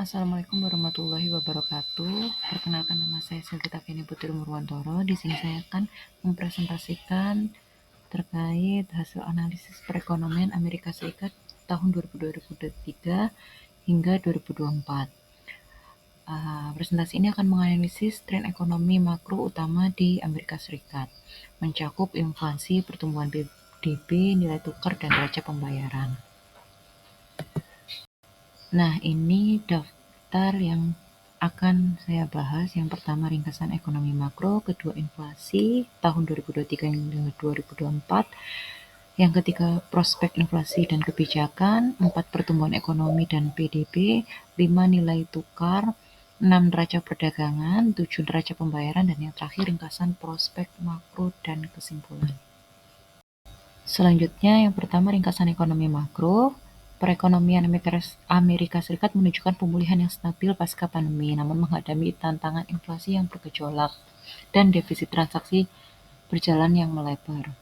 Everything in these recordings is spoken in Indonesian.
Assalamualaikum warahmatullahi wabarakatuh. Perkenalkan, nama saya Silvita Feni Putri Murwantoro. Di sini saya akan mempresentasikan terkait hasil analisis perekonomian Amerika Serikat tahun 2023 hingga 2024. Presentasi ini akan menganalisis tren ekonomi makro utama di Amerika Serikat, mencakup inflasi, pertumbuhan PDB, nilai tukar, dan neraca pembayaran. Nah, ini daftar yang akan saya bahas. Yang pertama, ringkasan ekonomi makro, kedua, inflasi tahun 2023 hingga 2024, yang ketiga, prospek inflasi dan kebijakan, 4, pertumbuhan ekonomi dan PDB, 5, nilai tukar, 6, neraca perdagangan, 7, neraca pembayaran, dan yang terakhir, ringkasan prospek makro dan kesimpulan. Selanjutnya, yang pertama, ringkasan ekonomi makro. Perekonomian Amerika Serikat menunjukkan pemulihan yang stabil pasca pandemi, namun menghadapi tantangan inflasi yang bergejolak dan defisit transaksi berjalan yang melebar.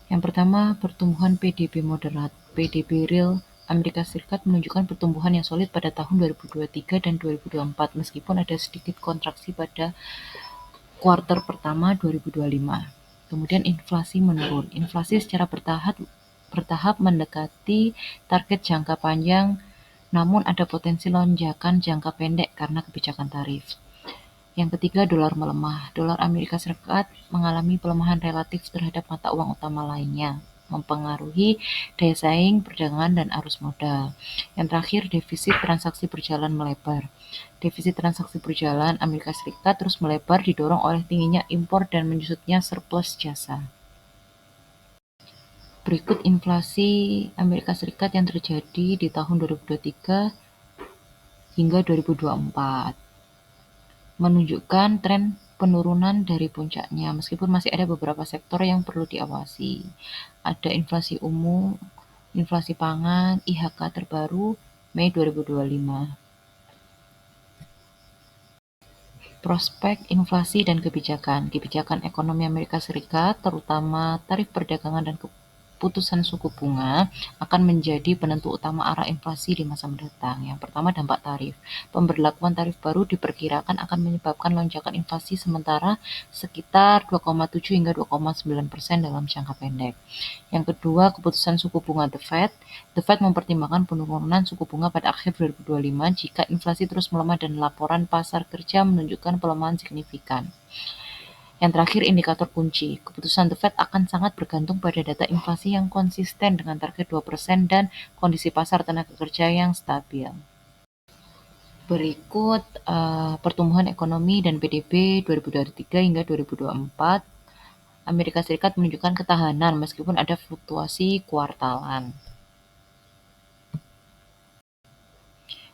Yang pertama, pertumbuhan PDB moderat. PDB real Amerika Serikat menunjukkan pertumbuhan yang solid pada tahun 2023 dan 2024, meskipun ada sedikit kontraksi pada kuartal pertama 2025. Kemudian inflasi menurun. Inflasi secara bertahap mendekati target jangka panjang, namun ada potensi lonjakan jangka pendek karena kebijakan tarif. Yang ketiga, dolar melemah. Dolar Amerika Serikat mengalami pelemahan relatif terhadap mata uang utama lainnya, mempengaruhi daya saing, perdagangan, dan arus modal. Yang terakhir, defisit transaksi berjalan melebar. Defisit transaksi berjalan Amerika Serikat terus melebar didorong oleh tingginya impor dan menyusutnya surplus jasa. Berikut inflasi Amerika Serikat yang terjadi di tahun 2023 hingga 2024. Menunjukkan tren penurunan dari puncaknya, meskipun masih ada beberapa sektor yang perlu diawasi. Ada inflasi umum, inflasi pangan, IHK terbaru Mei 2025. Prospek inflasi dan kebijakan. Kebijakan ekonomi Amerika Serikat, terutama tarif perdagangan dan keputusan suku bunga, akan menjadi penentu utama arah inflasi di masa mendatang. Yang pertama, dampak tarif. Pemberlakuan tarif baru diperkirakan akan menyebabkan lonjakan inflasi sementara sekitar 2,7 hingga 2,9% dalam jangka pendek. Yang kedua, keputusan suku bunga The Fed. The Fed mempertimbangkan penurunan suku bunga pada akhir 2025 jika inflasi terus melemah dan laporan pasar kerja menunjukkan pelemahan signifikan. Yang terakhir, indikator kunci. Keputusan The Fed akan sangat bergantung pada data inflasi yang konsisten dengan target 2% dan kondisi pasar tenaga kerja yang stabil. Berikut pertumbuhan ekonomi dan PDB 2023 hingga 2024. Amerika Serikat menunjukkan ketahanan meskipun ada fluktuasi kuartalan.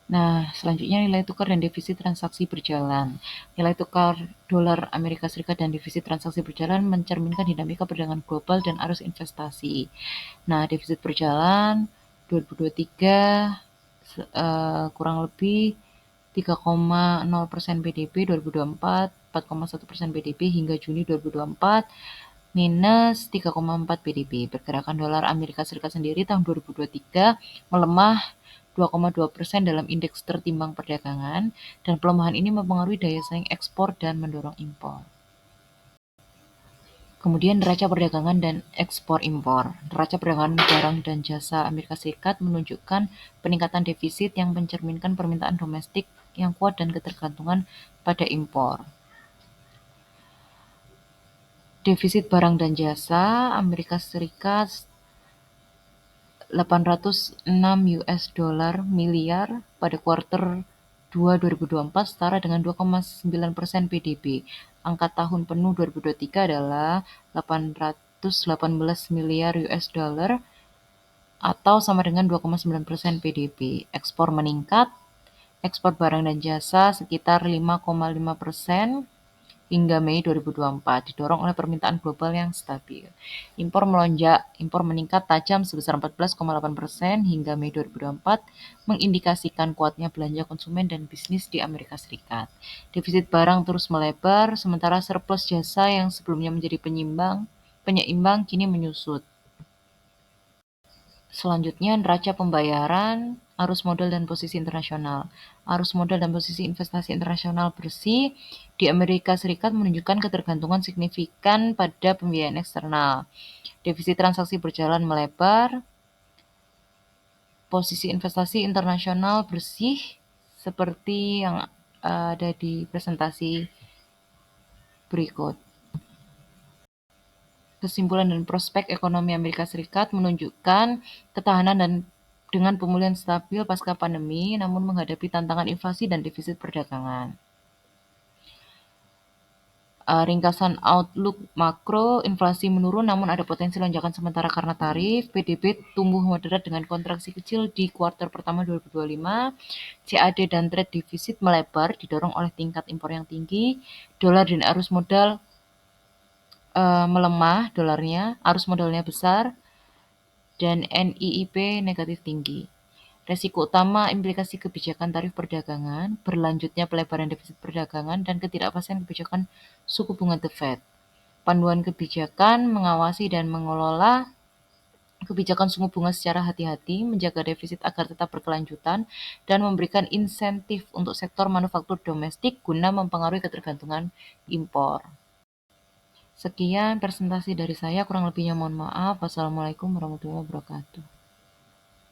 Nah, selanjutnya nilai tukar dan defisit transaksi berjalan. Nilai tukar dolar Amerika Serikat dan defisit transaksi berjalan mencerminkan dinamika perdagangan global dan arus investasi. Nah, defisit berjalan 2023 kurang lebih 3,0% PDB, 2024 4,1% PDB hingga Juni 2024 minus 3,4 PDB. Pergerakan dolar Amerika Serikat sendiri tahun 2023 melemah 2,2% dalam indeks tertimbang perdagangan, dan pelemahan ini mempengaruhi daya saing ekspor dan mendorong impor. Kemudian neraca perdagangan dan ekspor impor. Neraca perdagangan barang dan jasa Amerika Serikat menunjukkan peningkatan defisit yang mencerminkan permintaan domestik yang kuat dan ketergantungan pada impor. Defisit barang dan jasa Amerika Serikat 806 US dollar miliar pada kuartal 2 2024 setara dengan 2,9% PDB. Angka tahun penuh 2023 adalah 818 miliar US dollar atau sama dengan 2,9% PDB. Ekspor meningkat, ekspor barang dan jasa sekitar 5,5% hingga Mei 2024, didorong oleh permintaan global yang stabil. Impor melonjak, impor meningkat tajam sebesar 14,8% hingga Mei 2024, mengindikasikan kuatnya belanja konsumen dan bisnis di Amerika Serikat. Defisit barang terus melebar, sementara surplus jasa yang sebelumnya menjadi penyeimbang kini menyusut. Selanjutnya, neraca pembayaran arus modal dan posisi internasional. Arus modal dan posisi investasi internasional bersih di Amerika Serikat menunjukkan ketergantungan signifikan pada pembiayaan eksternal. Defisit transaksi berjalan melebar. Posisi investasi internasional bersih seperti yang ada di presentasi berikut. Kesimpulan dan prospek ekonomi Amerika Serikat menunjukkan ketahanan dan dengan pemulihan stabil pasca pandemi, namun menghadapi tantangan inflasi dan defisit perdagangan. Ringkasan outlook makro, inflasi menurun namun ada potensi lonjakan sementara karena tarif, PDB tumbuh moderat dengan kontraksi kecil di kuartal pertama 2025, CAD dan trade defisit melebar didorong oleh tingkat impor yang tinggi, dolar dan arus modal melemah dolarnya, arus modalnya besar, dan NIIP negatif tinggi. Resiko utama implikasi kebijakan tarif perdagangan, berlanjutnya pelebaran defisit perdagangan, dan ketidakpastian kebijakan suku bunga The Fed. Panduan kebijakan mengawasi dan mengelola kebijakan suku bunga secara hati-hati, menjaga defisit agar tetap berkelanjutan, dan memberikan insentif untuk sektor manufaktur domestik guna mempengaruhi ketergantungan impor. Sekian presentasi dari saya, kurang lebihnya mohon maaf. Wassalamualaikum warahmatullahi wabarakatuh.